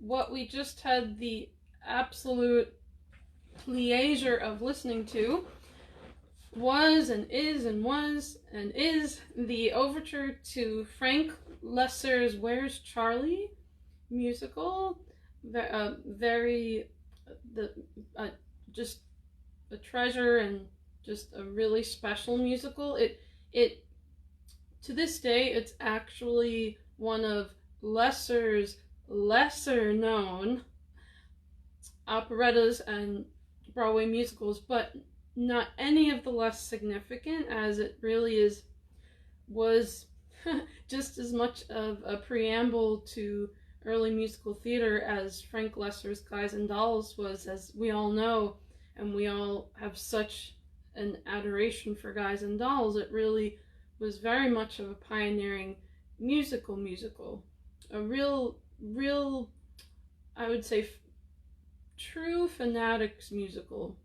what we just had the absolute pleasure of listening to was the overture to Frank Lesser's Where's Charlie musical. Just a treasure and just a really special musical. It to this day, it's actually one of Lesser's lesser known operettas and Broadway musicals, but not any of the less significant, as it really was just as much of a preamble to early musical theater as Frank Lesser's Guys and Dolls was, as we all know, and we all have such an adoration for Guys and Dolls. It really was very much of a pioneering musical. A real, I would say, true fanatics musical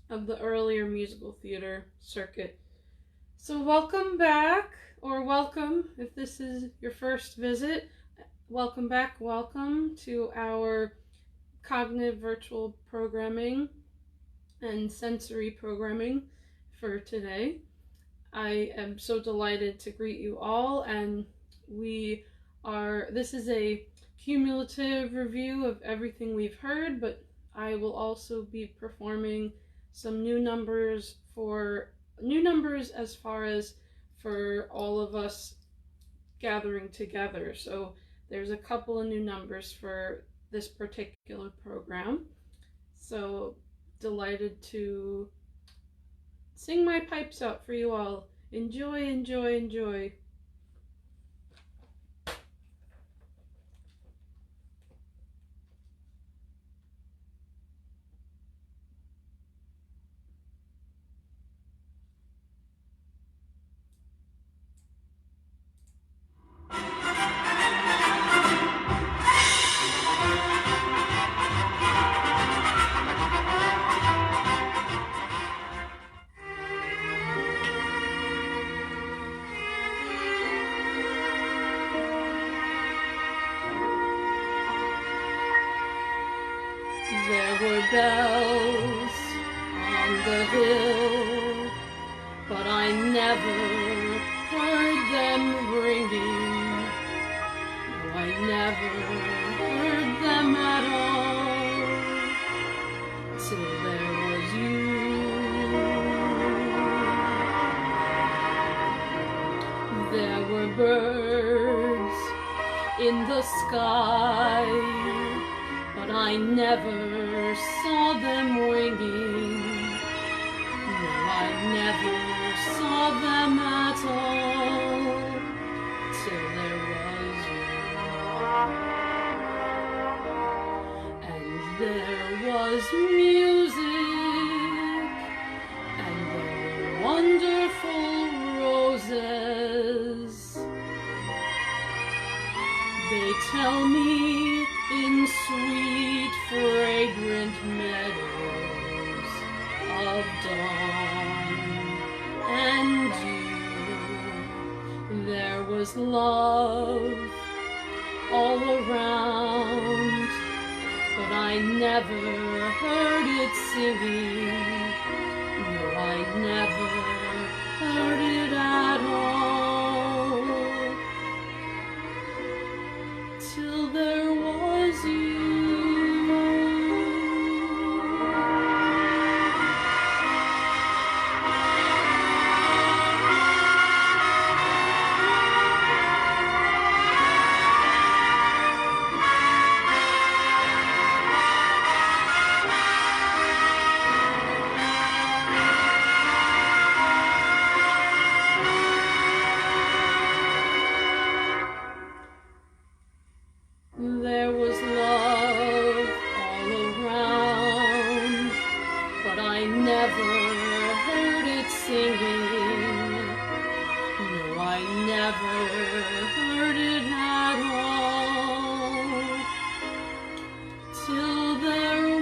of the earlier musical theater circuit. So welcome back, or welcome if this is your first visit. Welcome back, welcome to our cognitive virtual programming and sensory programming for today. I am so delighted to greet you all, and this is a cumulative review of everything we've heard, but I will also be performing some new numbers as far as for all of us gathering together. So there's a couple of new numbers for this particular program. So delighted to sing my pipes out for you all. Enjoy, enjoy, enjoy. There were bells on the hill, but I never heard them ringing. No, I never heard them at all, till there was you. There were birds in the sky, but I never saw them winging. No, I never saw them at all, till there was you. And there was music, and there were wonderful roses. They tell me in sweet, fragrant meadows of dawn and dew, there was love all around, but I never heard it singing. No, I never heard it at all, till there was you. There was love all around, but I never heard it singing. No, I never heard it at all, till there was you.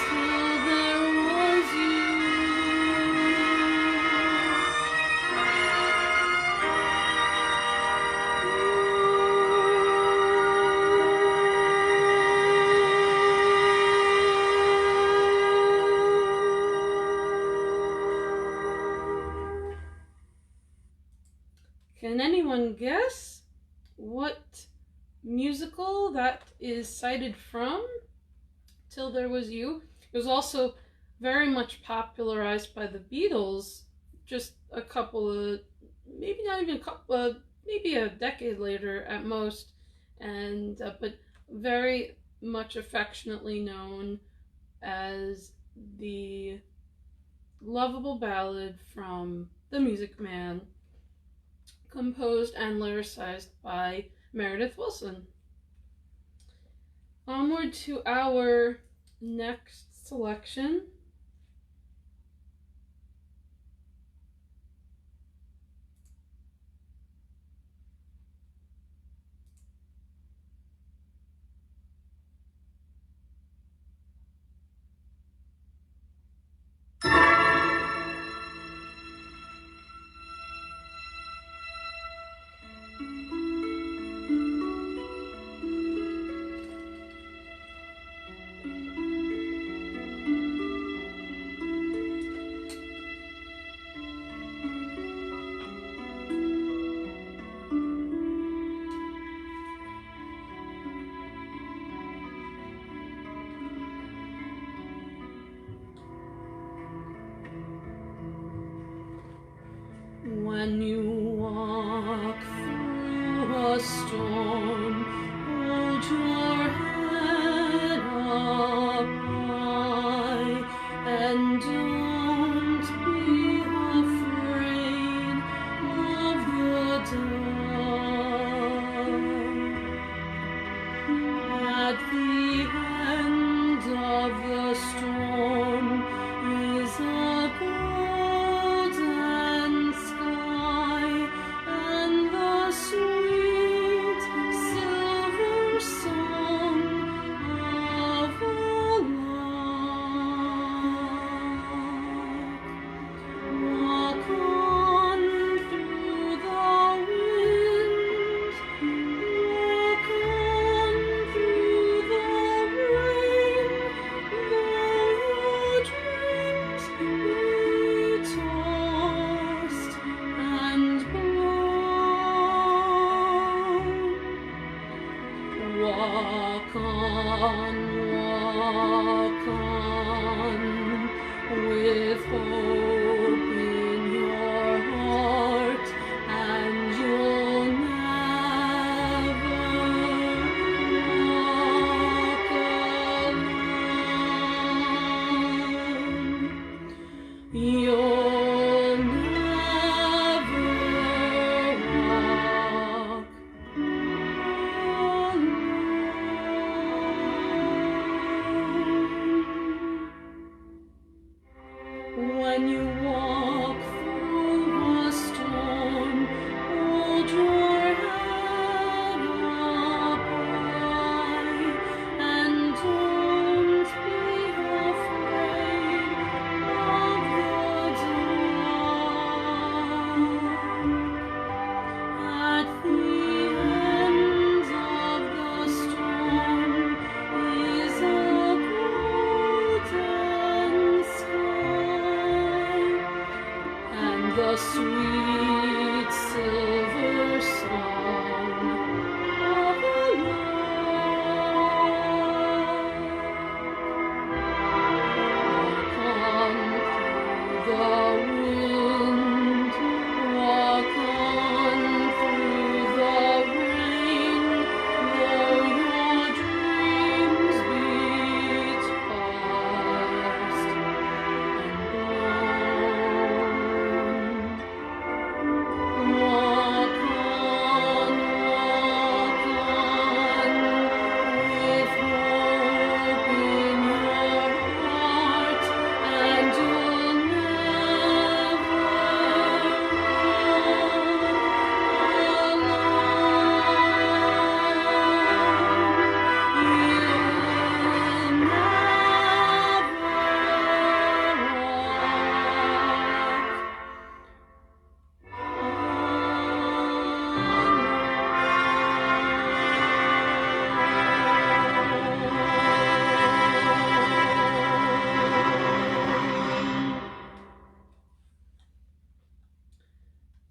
Till there was you. musical that is cited from Till There Was You. It was also very much popularized by the Beatles just a couple of, maybe not even a couple, maybe a decade later at most, and but very much affectionately known as the lovable ballad from The Music Man, composed and lyricized by Meredith Willson. Onward to our next selection. When you walk through a storm, hold your head up high and don't be afraid of the dark. At the end of the storm is a golden sky and the sweet silver song of a lark. Walk on through the wind, walk on through the rain, though your dreams be tossed and blown. Walk on, with hope in your heart, and you'll never walk alone. You'll never walk alone. When you walk through a storm, hold your head up high and don't be afraid of the dark. At the end of the storm is a golden sky and the sweet silver song of a lark. Walk on through the wind, walk on through the rain, though your dreams be tossed and blown. Walk on, with hope in your heart, and you'll never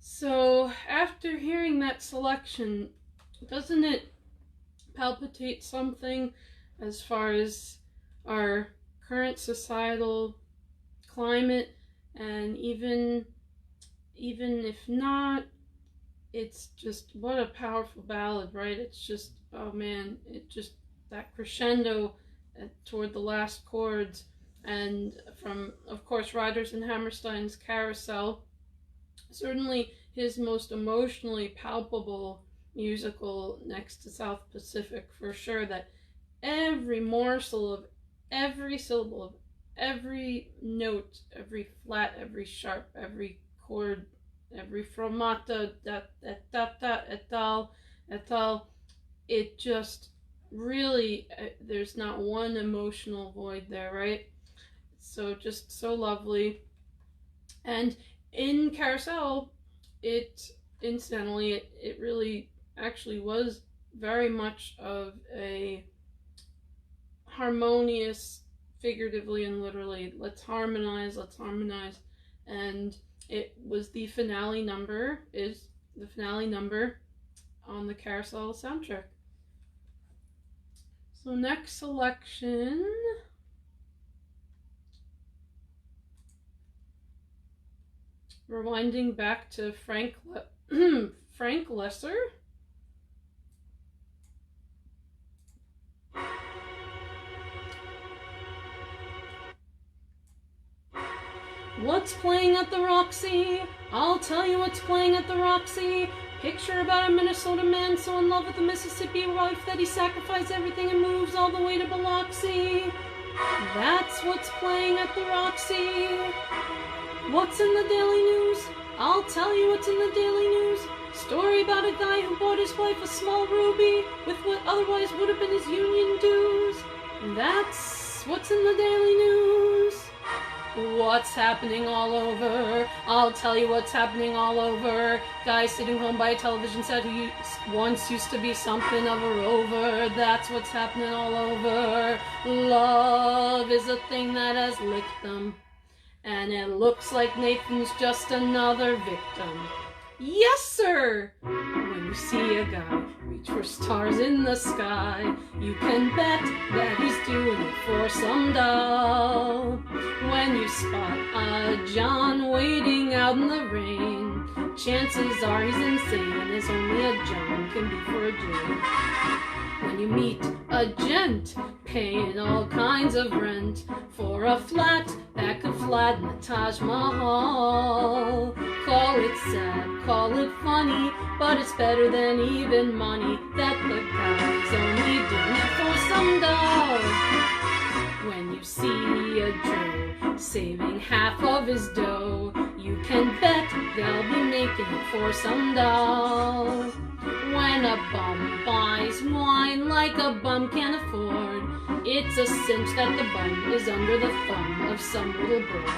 So, after hearing that selection, doesn't it palpitate something as far as our current societal climate, and even if not, it's just, what a powerful ballad, right? It's just, oh man, it just, that crescendo toward the last chords, and from, of course, Rodgers and Hammerstein's Carousel, certainly his most emotionally palpable musical next to South Pacific, for sure, that every morsel of every syllable of every note, every flat, every sharp, every chord, every fermata, etal, it just really, there's not one emotional void there, right? So just so lovely. And in Carousel, it incidentally, it really actually was very much of a harmonious, figuratively and literally, let's harmonize, and it was the finale number, is the finale number on the Carousel soundtrack. So next selection, rewinding back to Frank Lesser. What's playing at the Roxy? I'll tell you what's playing at the Roxy. Picture about a Minnesota man so in love with a Mississippi wife that he sacrificed everything and moves all the way to Biloxi. That's what's playing at the Roxy. What's in the Daily News? I'll tell you what's in the Daily News. Story about a guy who bought his wife a small ruby with what otherwise would have been his union dues. That's what's in the Daily News. What's happening all over? I'll tell you what's happening all over. Guy sitting home by a television set who once used to be something of a rover. That's what's happening all over. Love is a thing that has licked them, and it looks like Nathan's just another victim. Yes, sir! When you see a guy reach for stars in the sky, you can bet that he's doing it for some doll. When you spot a John waiting out in the rain, chances are he's insane, as only a John can be for a Jane. When you meet a gent paying all kinds of rent for a flat that could flatten the Taj Mahal, call it sad, call it funny, but it's better than even money that the guy's only doing it for some dough. When you see a Joe saving half of his dough, you can bet they'll be making it for some doll. When a bum buys wine like a bum can afford, it's a cinch that the bum is under the thumb of some little boy.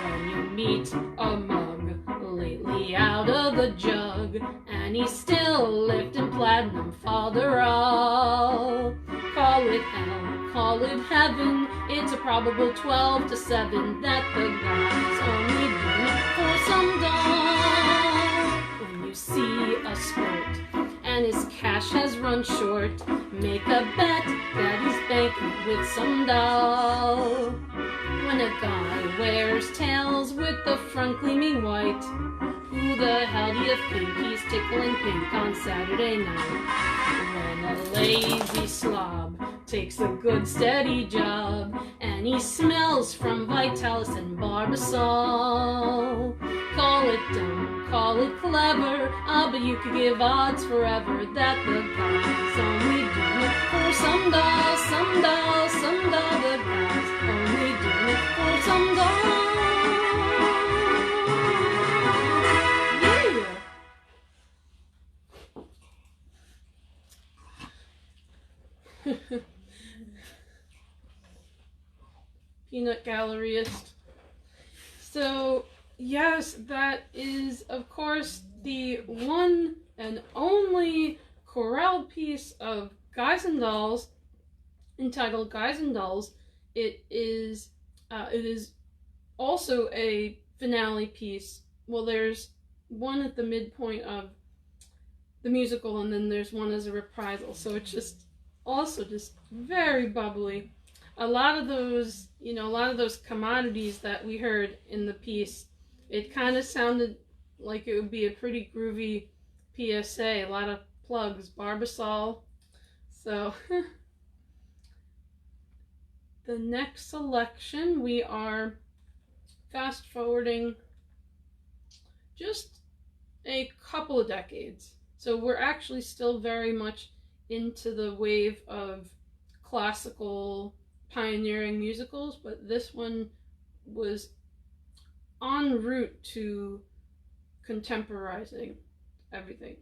When you meet a mug lately out of the jug, and he's still lifting platinum folderol, call it hell, call it heaven, it's a probable 12 to 7 that the guy's only doing it for some doll. When you see a sport and his cash has run short, make a bet that he's banking with some doll. When a guy wears tails with the front gleaming white, who the hell do you think he's tickling pink on Saturday night? When a lazy slob takes a good steady job and he smells from Vitalis and Barbasol, call it dumb, call it clever, but you could give odds forever that the guy's only doing it for some doll, some doll, some doll. The guy's only doing it for some doll. Yeah. Peanut galleryist. So yes, that is of course the one and only chorale piece of Guys and Dolls, entitled Guys and Dolls. It is also a finale piece. Well, there's one at the midpoint of the musical, and then there's one as a reprisal. So it's just also just very bubbly. A lot of those, a lot of those commodities that we heard in the piece, it kind of sounded like it would be a pretty groovy PSA. A lot of plugs, Barbasol. So the next selection, we are fast forwarding just a couple of decades. So we're actually still very much into the wave of classical pioneering musicals, but this one was en route to contemporizing everything.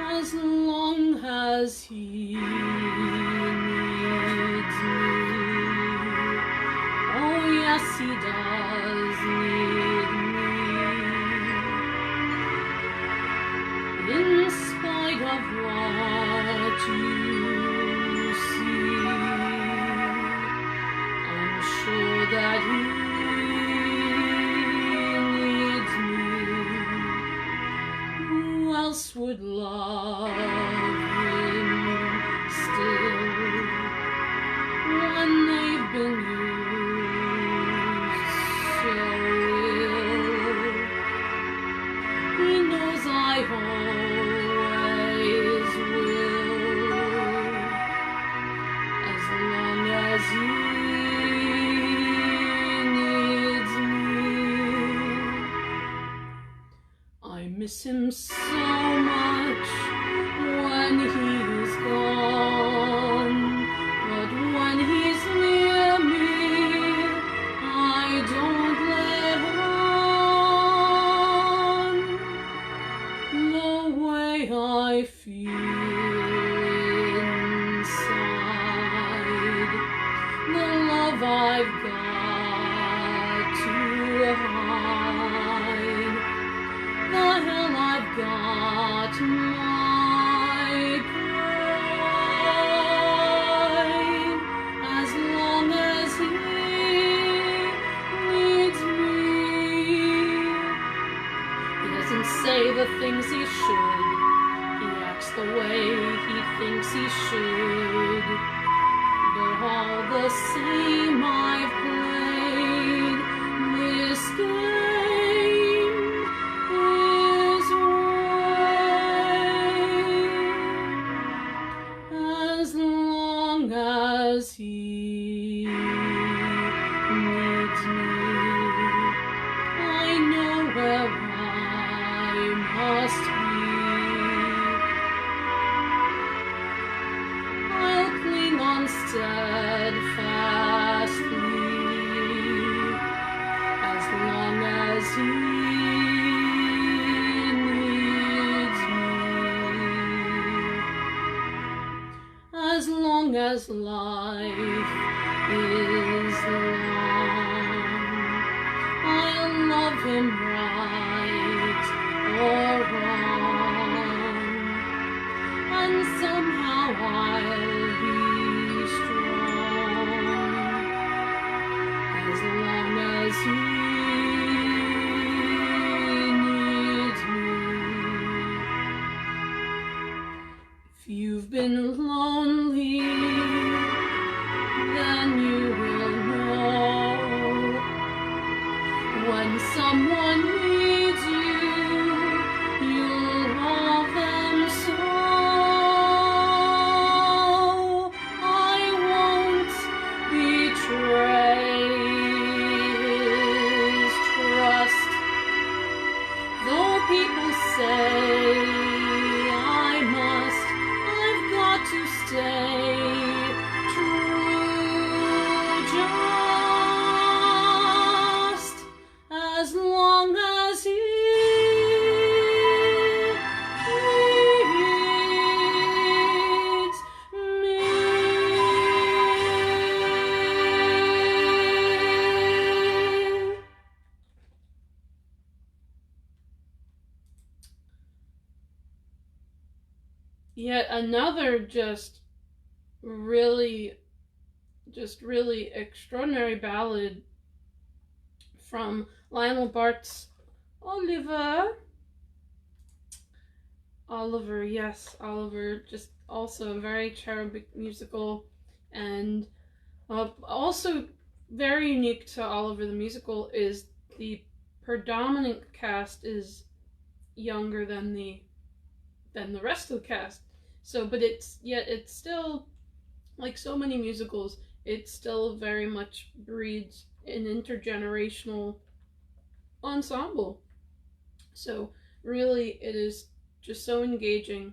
As long as he needs me, oh yes he does need me, in spite of what you see, I'm sure that he needs me. Who else would love him still when they've been used so ill? He knows I always will, as long as he needs me. I miss him so much when he's gone, but when he's near me, I don't let on. The way I feel inside, the love I've got to hide, the hell I've got my pride, as long as he needs me. He doesn't say the things he should, he acts the way he thinks he should, but all the same I've played this game his way. As long as he needs me, I know where I must be. I'll cling on steadfastly, as long as he needs me. As long as life is long, I'll love him right or wrong, and somehow I'll be strong, as long as he needs me. If you've been lonely, then you will know when someone needs you, you'll love them so. I won't betray his trust, though people say I must. I've got to stay true, just as long as he needs yet another really really extraordinary ballad from Lionel Bart's Oliver, yes, Oliver, just also a very cherubic musical, and also very unique to Oliver the musical is the predominant cast is younger than the rest of the cast. So, but it's still, like so many musicals, it still very much breeds an intergenerational ensemble. So really, it is just so engaging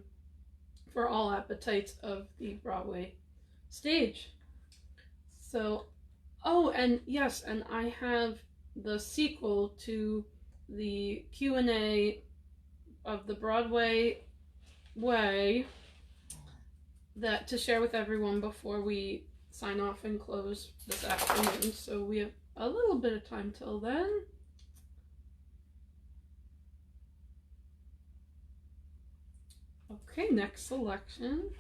for all appetites of the Broadway stage. So, oh, and yes, and I have the sequel to the Q&A of the Broadway way that to share with everyone before we sign off and close this afternoon. So we have a little bit of time till then. Okay, next selection.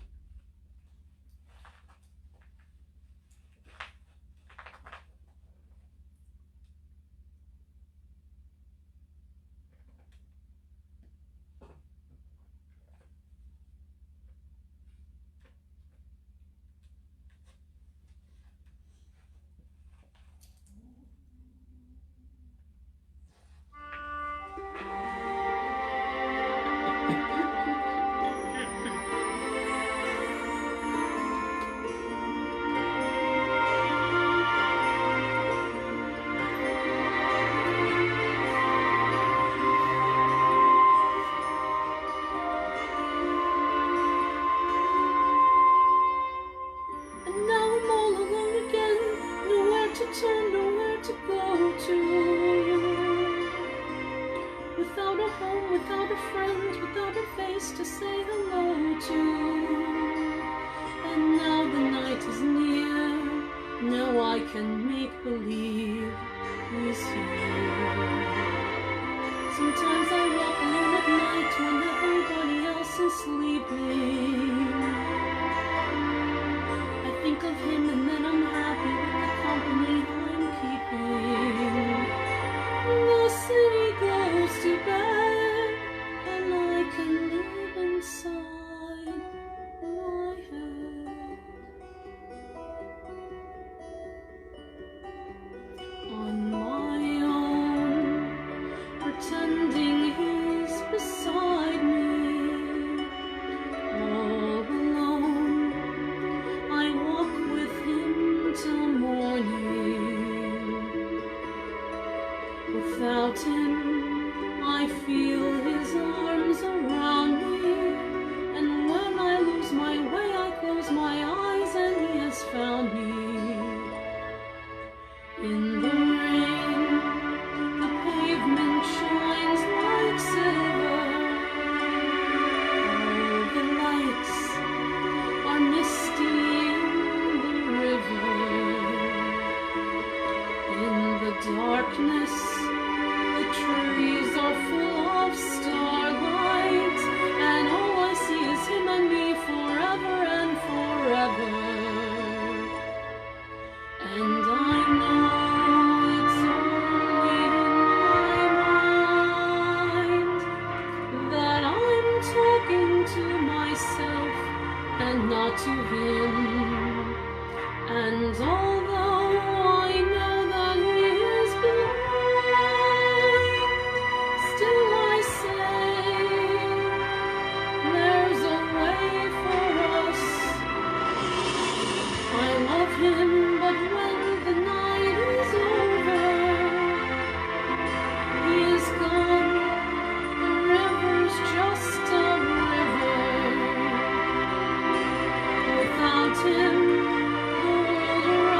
Without him, the world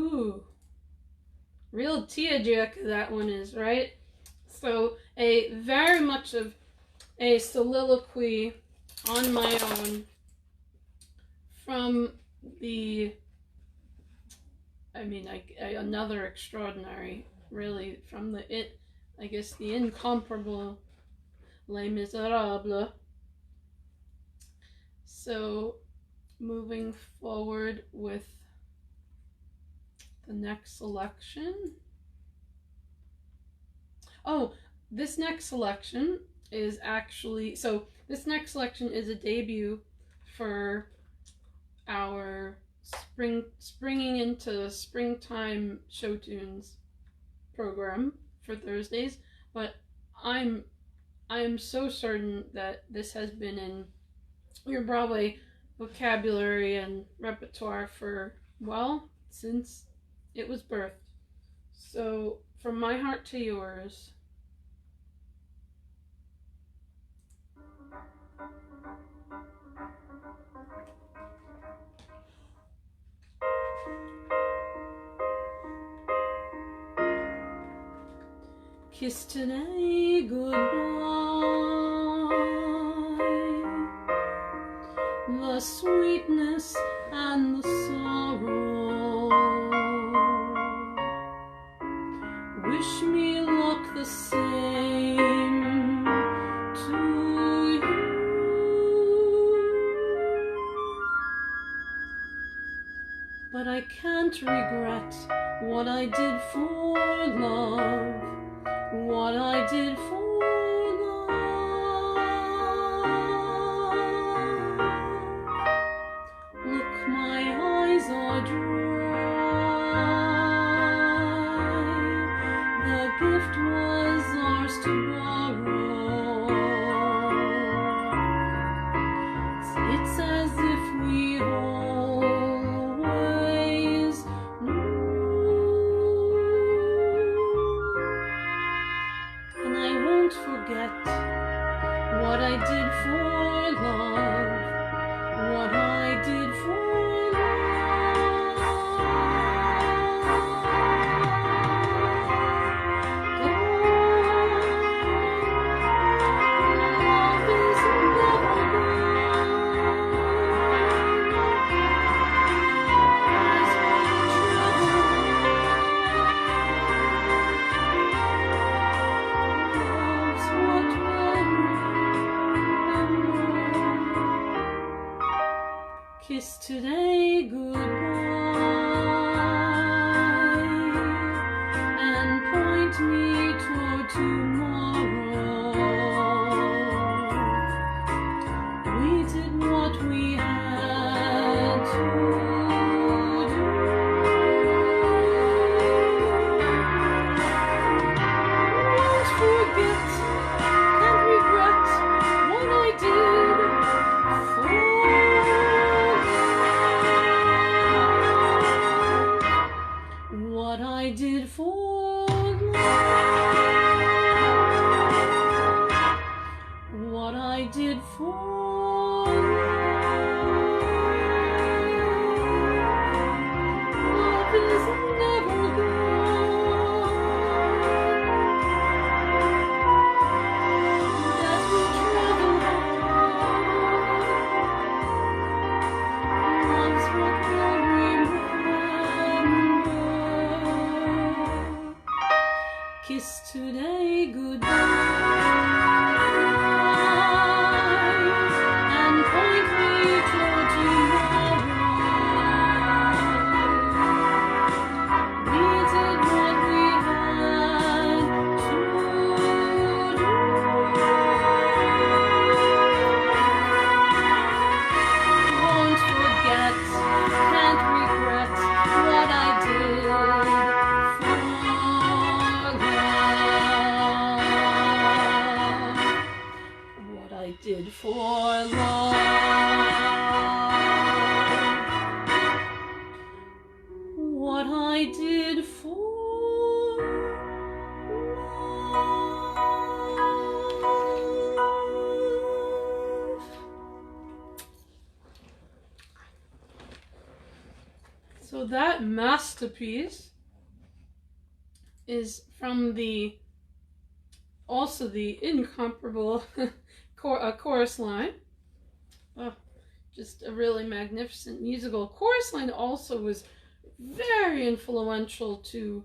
Ooh, real tearjerker that one is, right? So a very much of a soliloquy on my own from the, another extraordinary, really, from the incomparable Les Miserables. So moving forward with the next selection. Oh, this next selection is actually, this next selection is a debut for our springing into springtime show tunes program for Thursdays, but I am so certain that this has been in your Broadway vocabulary and repertoire for, well, since it was birthed. So, from my heart to yours. Kiss today goodbye, the sweetness and the sorrow. Wish me luck the same to you. But I can't regret what I did for love. What I did for love. Look, my eyes are dry. The gift was ours to borrow. It's as if we always knew. Forget what I did for love, what I did for kiss today goodbye and point me toward tomorrow. We did what we had to do. Won't forget, can't regret what I did for. What I did for love, what I did for love is never gone. That we travel on, love's what we'll remember. Kiss today goodbye and point me toward tomorrow. We did what we had to do. Won't forget, can't regret what I did for love. What I did for love. What I did for love. So that masterpiece is from the incomparable chorus line. Just a really magnificent musical. Chorus line also was very influential to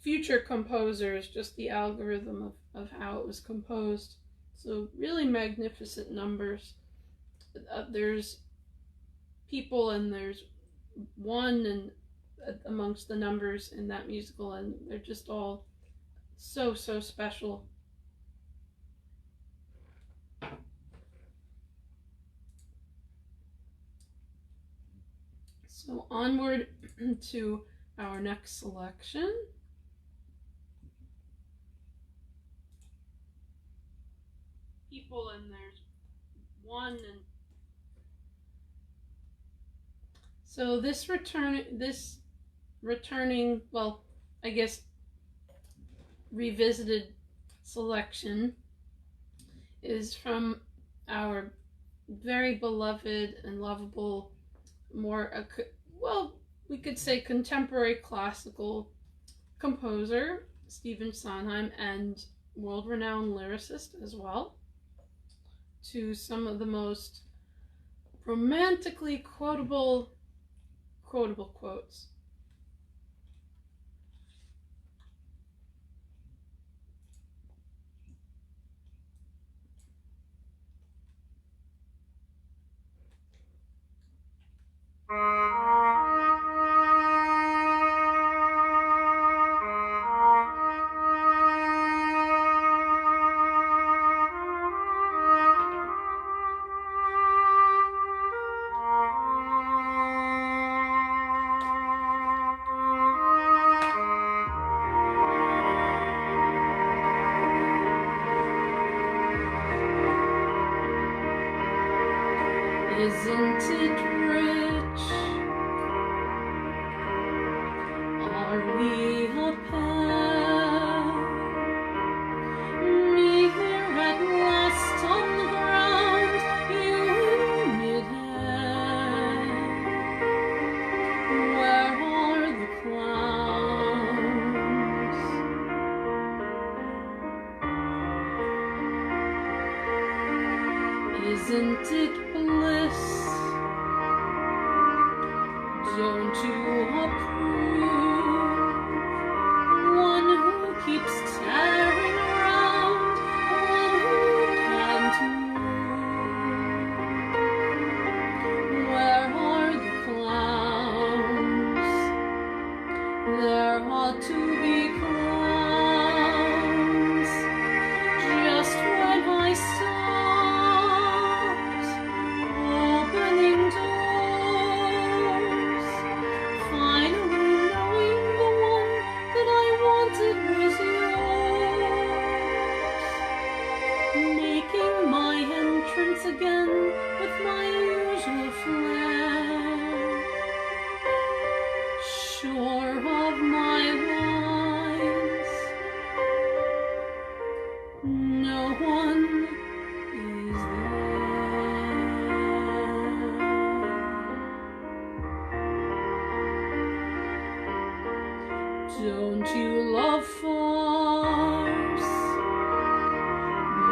future composers, just the algorithm of how it was composed. So really magnificent numbers. There's people and there's one and amongst the numbers in that musical, and they're just all so special. So onward to our next selection. People and there's one and so this returning, well, I guess revisited selection is from our very beloved and lovable, more, well, we could say contemporary classical composer, Stephen Sondheim, and world-renowned lyricist as well, to some of the most romantically quotable quotes. Isn't it rich? Are we a pair? Me here at last on the ground, you in mid-air. Where are the clouds? Isn't it bliss? Don't you approve? One who keeps tearing around, one who can't move. Where are the clowns? There ought to be clowns. Just when I stopped opening doors, finally knowing the one that I wanted was yours, making my entrance again with my usual flair, sure of my lines, no one is there. Don't you love farce?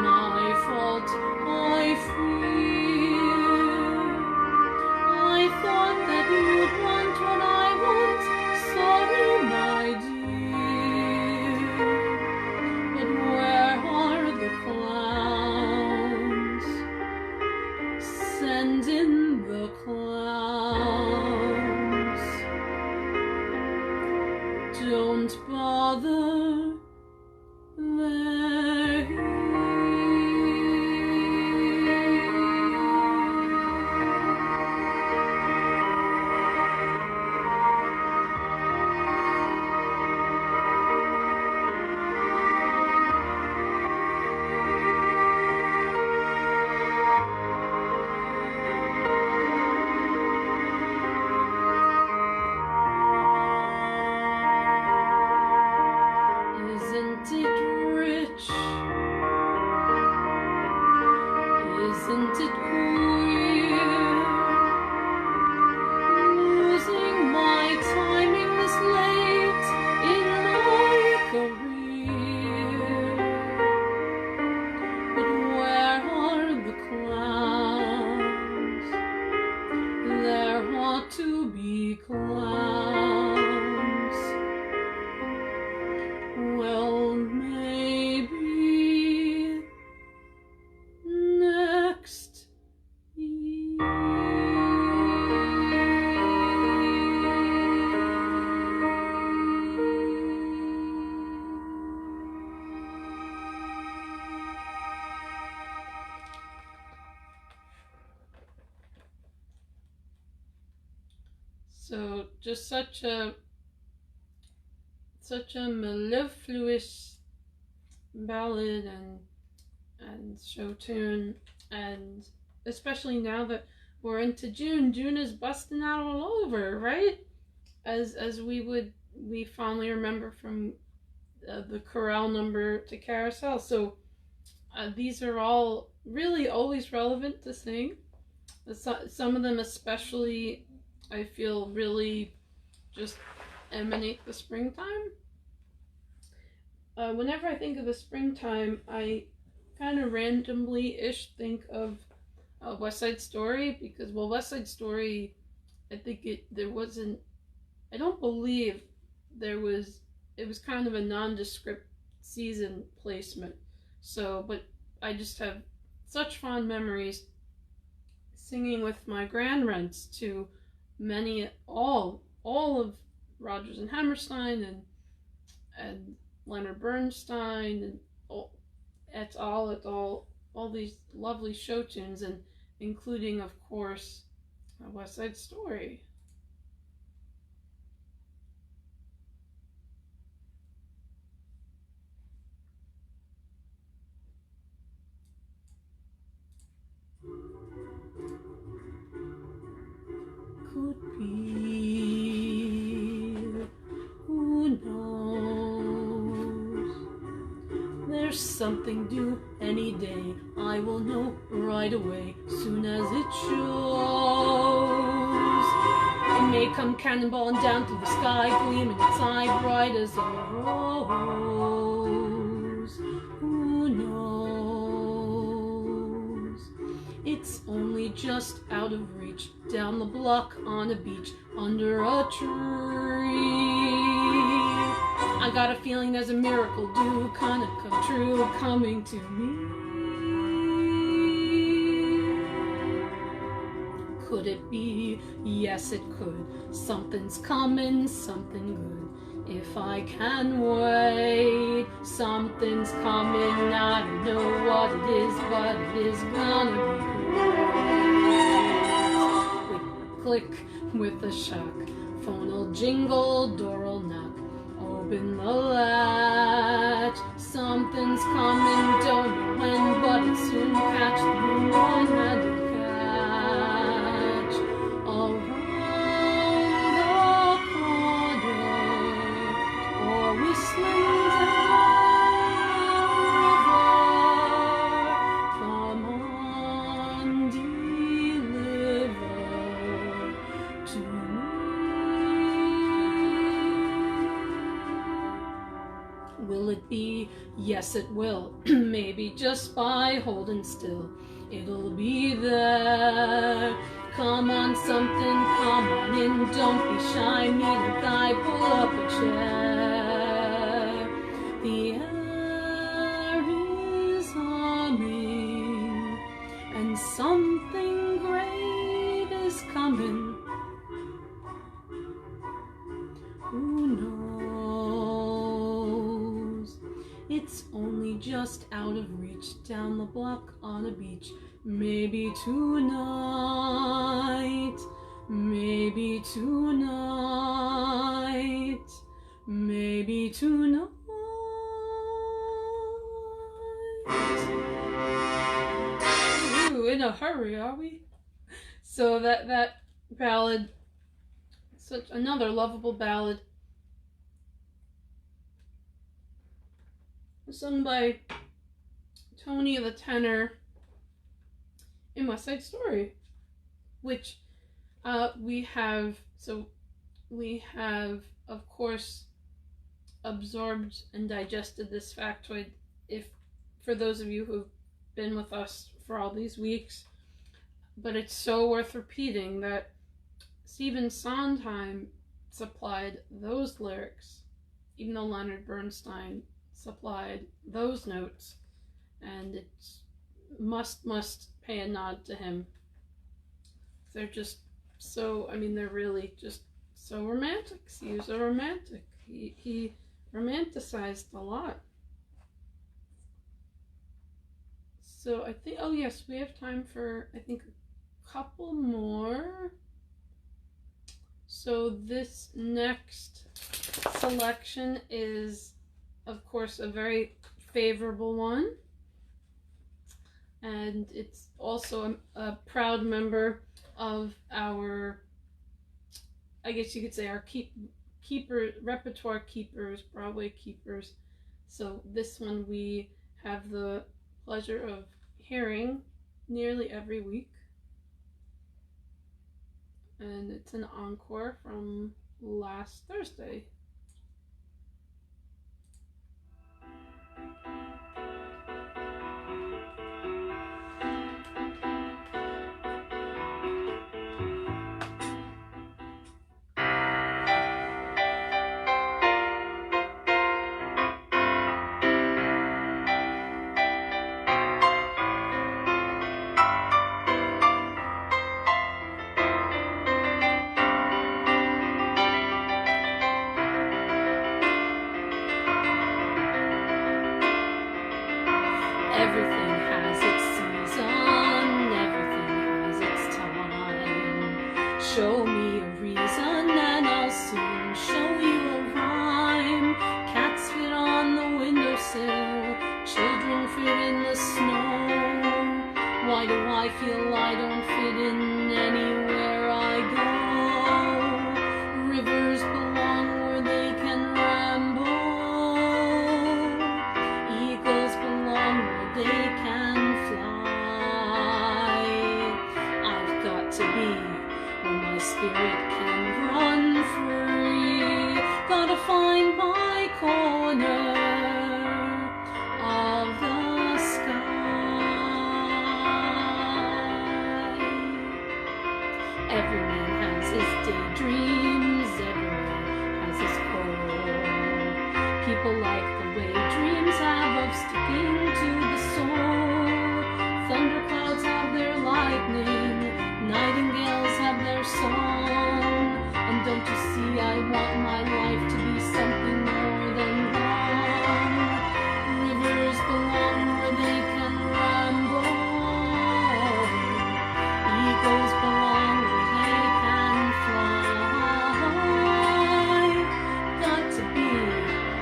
My fault, I fear. I thought that you'd want what I want. Sorry, my dear. But where are the clowns? Send in the clowns. Don't bother, they're here. So just such a mellifluous ballad and show tune, and especially now that we're into June. June is busting out all over, right? As we fondly remember from the chorale number to carousel. So these are all really always relevant to sing. Some of them especially, I feel, really just emanate the springtime. Whenever I think of the springtime, I kind of randomly-ish think of West Side Story, because, well, West Side Story, I think I don't believe it was kind of a nondescript season placement. So, but I just have such fond memories singing with my grandparents to all of Rodgers and Hammerstein and Leonard Bernstein and all these lovely show tunes, and including, of course, West Side Story. Could be, who knows? There's something due any day. I will know right away, soon as it shows. It may come cannonballing down through the sky, gleaming its eye bright as a rose. Who knows? It's only just out of reach, down the block on a beach, under a tree. I got a feeling there's a miracle due, kinda come true, coming to me. Could it be? Yes, it could. Something's coming, something good. If I can wait, something's coming. I don't know what it is, but it is gonna be great. With a click, with a shock, phone'll jingle, door'll knock. Open the latch, something's coming, don't know when, but it soon catch the moon one-handed catch. Around the corner, or whistling down the river, come on, deliver to me. Will it be? Yes, it will. Maybe just by holding still, it'll be there. Come on, something, come on in. Don't be shy, meet a guy, pull up a chair. The air is humming, and something great is coming. Who knows? It's only just out of reach, down the block on a beach. Maybe tonight, maybe tonight, maybe tonight. Ooh, in a hurry, are we? So that ballad, such another lovable ballad, sung by Tony the tenor in West Side Story, which we have of course absorbed and digested this factoid, if for those of you who've been with us for all these weeks, but it's so worth repeating that Stephen Sondheim supplied those lyrics, even though Leonard Bernstein supplied those notes, and it's must pay a nod to him. They're just so, I mean, they're really just so romantic. He was a romantic. He romanticized a lot. So I think, oh yes, we have time for, I think, a couple more. So this next selection is, of course, a very favorable one. And it's also a proud member of our, I guess you could say, our repertoire keepers, Broadway keepers. So this one we have the pleasure of hearing nearly every week. And it's an encore from last Thursday. Everything has its season, everything has its time. Show me a reason and I'll soon show you a rhyme. Cats fit on the windowsill, children fit in the snow. Why do I feel I don't fit in anywhere I go? Rivers belong where they can ramble. Eagles belong where they can fly. I've got to be where my spirit can run free. Gotta find my corner of the sky. Every man has his daydreams, every man has his goal. People like the way dreams have of sticking to the soul. Thunderclouds have their lightning, nightingales have their song. And don't you see, I want my life to be something more than wrong. Rivers belong where they can ramble. Eagles belong where they can fly. Got to be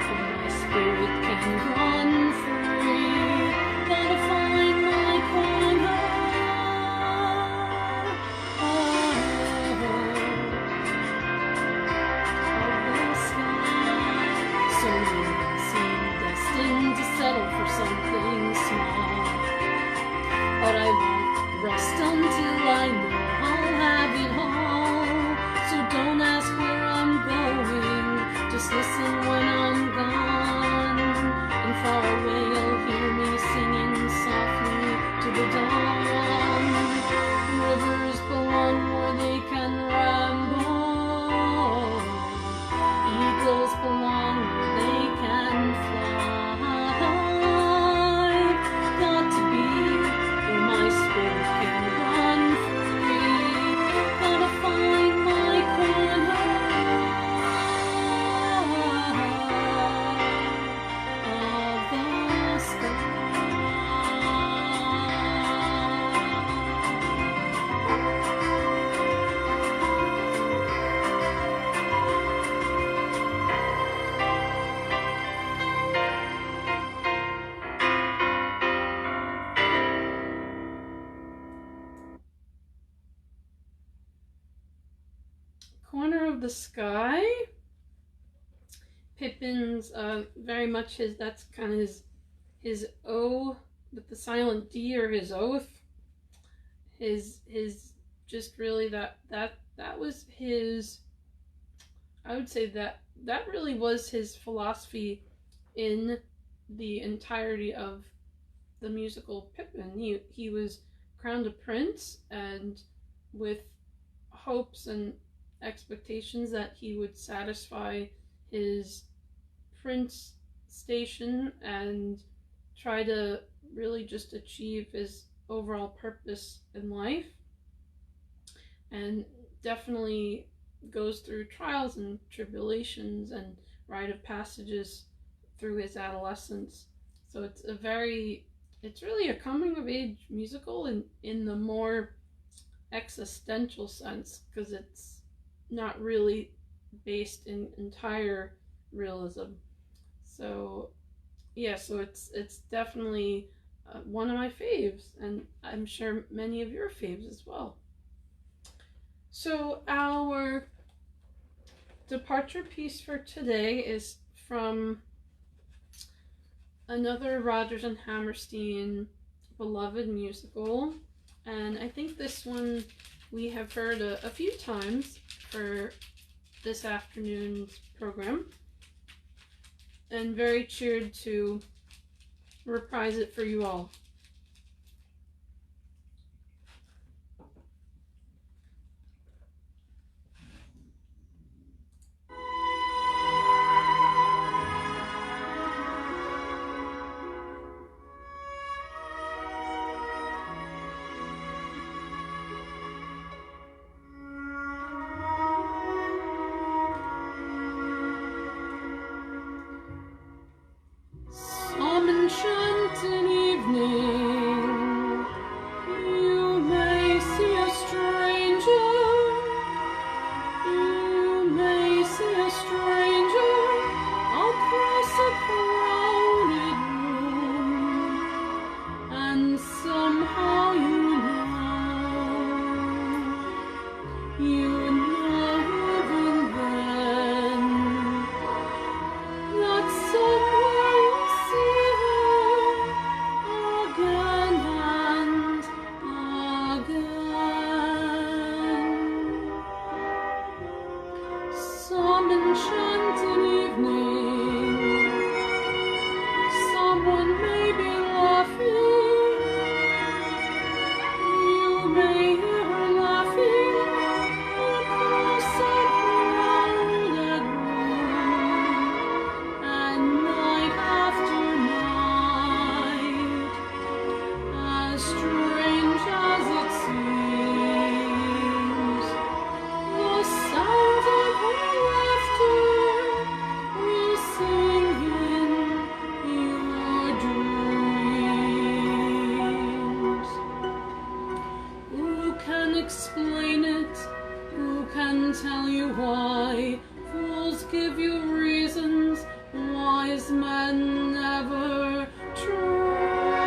where my spirit can run free. Gotta find my corner of the sky. So many seem destined to settle for something small, but I won't rest until I know I'll have it all. So don't ask where I'm going, just listen when I'm gone. And far away you'll hear me singing softly to the dawn. Rivers belong where they can ramble. Eagles belong where they can fly. Got to be where my spirit can run free. Gotta find my corner of the sky. Corner of the Sky. Pippin's very much his, that's kind of his O with the silent D, or his oath. His just really that was his, I would say that really was his philosophy in the entirety of the musical Pippin. He was crowned a prince, and with hopes and expectations that he would satisfy his prince station and try to really just achieve his overall purpose in life, and definitely goes through trials and tribulations and rite of passages through his adolescence. So it's really a coming of age musical in the more existential sense, because it's not really based in entire realism. So yeah, so it's definitely one of my faves, and I'm sure many of your faves as well. So our departure piece for today is from another Rodgers and Hammerstein beloved musical, and I think this one we have heard a few times for this afternoon's program, and very cheered to reprise it for you all. Some enchanted evening, you may see a stranger. You may see a stranger across a crowded room, and somehow you know even then that somewhere you'll see her again and again. Some enchanted evening, someone may be laughing. You may hear her laughing across a crowded room, and night after night, as strange as it seems, the sound of her laughter will sing in your dreams. Who can explain it? Who can tell you why? Fools give you reasons, wise men never try.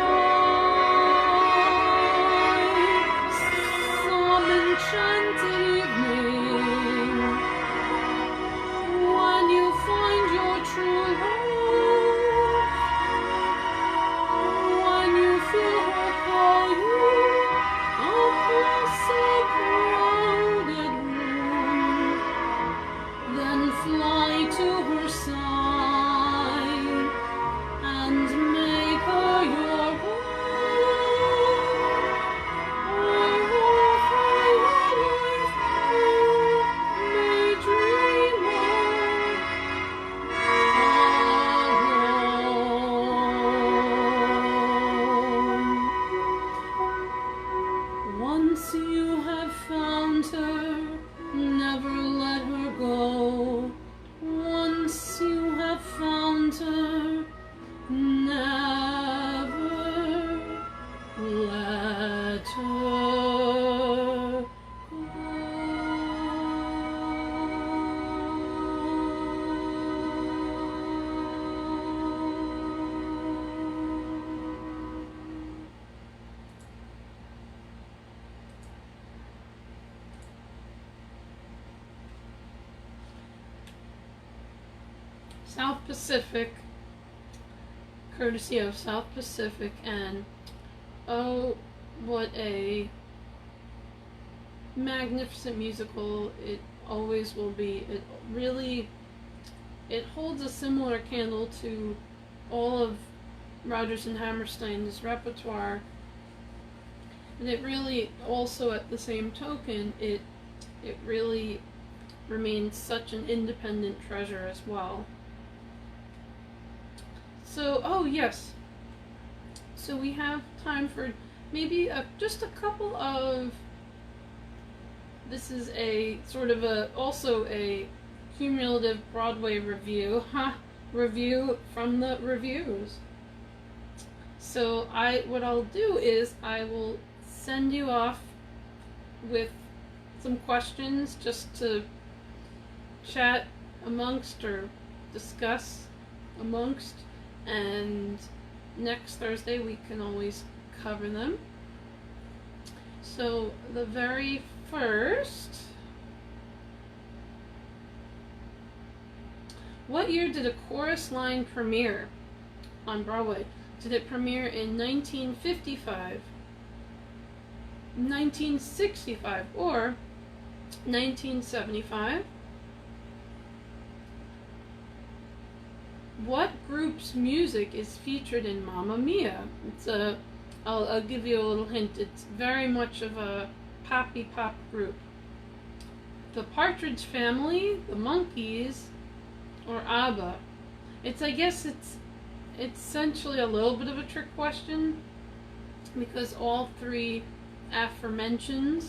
Some enchanted evening, when you find your true love, when you feel her call you across a crowded room, then fly to her side and make her your wife. Or her life you may dream alone. Once you have found her, never let her go. Once you have found her, never let her South Pacific, courtesy of South Pacific, and oh, what a magnificent musical it always will be. It really, it holds a similar candle to all of Rodgers and Hammerstein's repertoire, and it really also, at the same token, it really remains such an independent treasure as well. So, oh yes, so we have time for maybe just a couple of, this is a sort of also a cumulative Broadway review, review from the reviews. So what I'll do is I will send you off with some questions just to chat amongst or discuss amongst, and next Thursday we can always cover them. So the very first, what year did A Chorus Line premiere on Broadway? Did it premiere in 1955, 1965, or 1975? What group's music is featured in Mamma Mia? I'll give you a little hint. It's very much of a poppy pop group. The Partridge Family, the Monkees, or ABBA? I guess it's essentially a little bit of a trick question, because all three aforementioned,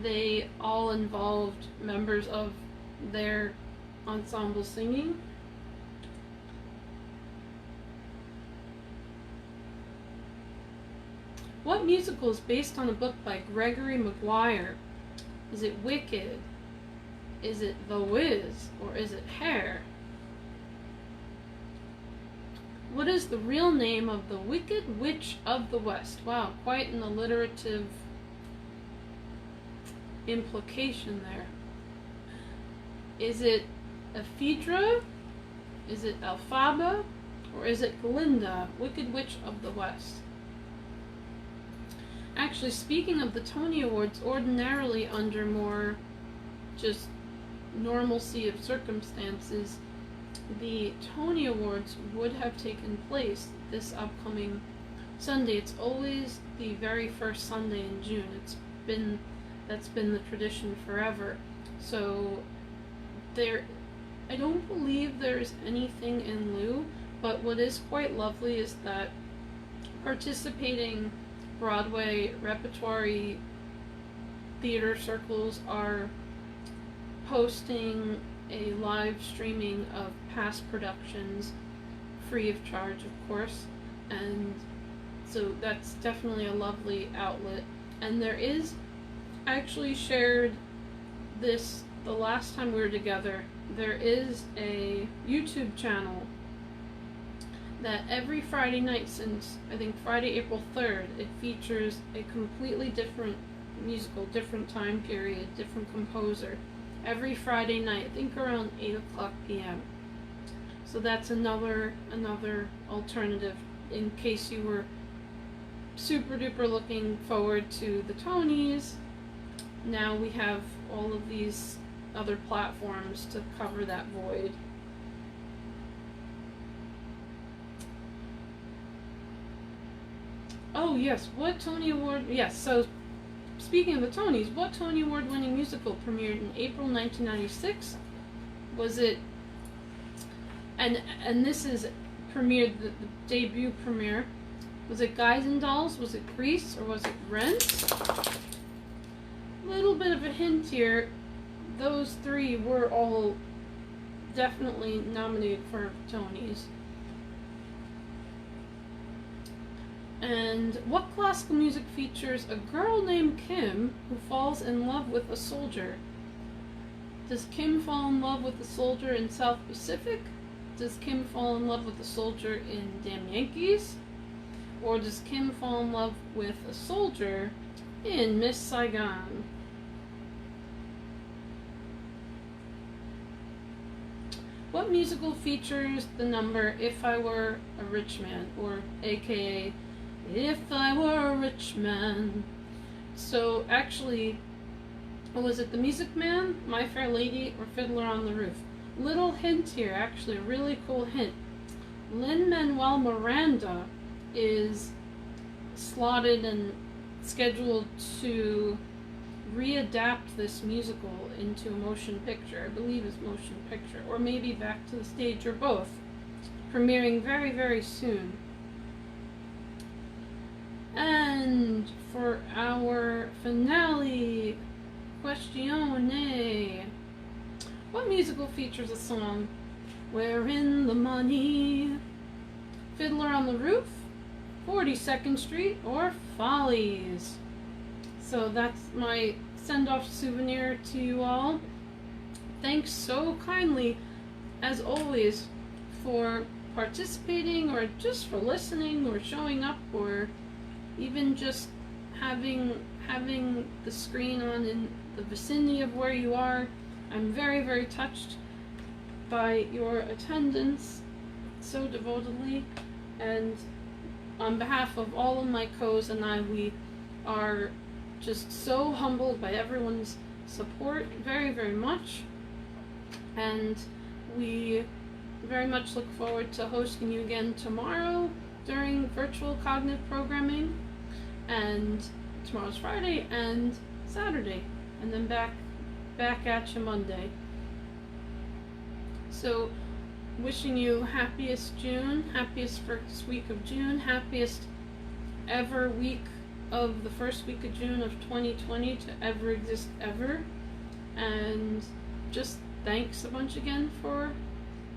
they all involved members of their ensemble singing. What musical is based on a book by Gregory Maguire? Is it Wicked? Is it The Wiz? Or is it Hair? What is the real name of the Wicked Witch of the West? Wow, quite an alliterative implication there. Is it Ephedra? Is it Elphaba? Or is it Glinda, Wicked Witch of the West? Actually, speaking of the Tony Awards, ordinarily under more just normalcy of circumstances, the Tony Awards would have taken place this upcoming Sunday. It's always the very first Sunday in June. That's been the tradition forever. So I don't believe there's anything in lieu, but what is quite lovely is that participating Broadway repertory theater circles are posting a live streaming of past productions, free of charge, of course, and so that's definitely a lovely outlet. And there is, actually shared this the last time we were together, there is a YouTube channel that every Friday night since, I think, Friday, April 3rd, it features a completely different musical, different time period, different composer, every Friday night, I think around 8 o'clock p.m. So that's another alternative in case you were super duper looking forward to the Tonys. Now we have all of these other platforms to cover that void. Oh yes, what Tony Award? Yes, so speaking of the Tonys, what Tony Award winning musical premiered in April 1996? Was it, and this is premiered, the debut premiere, was it Guys and Dolls, was it Grease, or was it Rent? Little bit of a hint here, those three were all definitely nominated for Tonys. And what classical music features a girl named Kim who falls in love with a soldier? Does Kim fall in love with a soldier in South Pacific? Does Kim fall in love with a soldier in Damn Yankees? Or does Kim fall in love with a soldier in Miss Saigon? What musical features the number If I Were a Rich Man, or aka If I Were a Rich Man? So actually, was it The Music Man, My Fair Lady, or Fiddler on the Roof? Little hint here, actually, a really cool hint. Lin-Manuel Miranda is slotted and scheduled to readapt this musical into a motion picture. I believe it's motion picture, or maybe back to the stage, or both. Premiering very, very soon. And for our finale questione, what musical features a song Wherein the Money? Fiddler on the Roof, 42nd Street, or Follies? So that's my send-off souvenir to you all. thanks so kindly, as always, for participating, or just for listening, or showing up, or even just having the screen on in the vicinity of where you are. I'm very, very touched by your attendance so devotedly, and on behalf of all of my co's and I, we are just so humbled by everyone's support, very, very much, and we very much look forward to hosting you again tomorrow during virtual cognitive programming, and tomorrow's Friday and Saturday, and then back at you Monday. So, wishing you happiest June, happiest first week of June, happiest ever week of the first week of June of 2020 to ever exist ever. And just thanks a bunch again for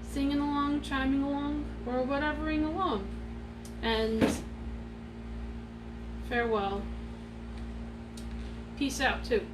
singing along, chiming along, or whatevering along. And farewell. Peace out too.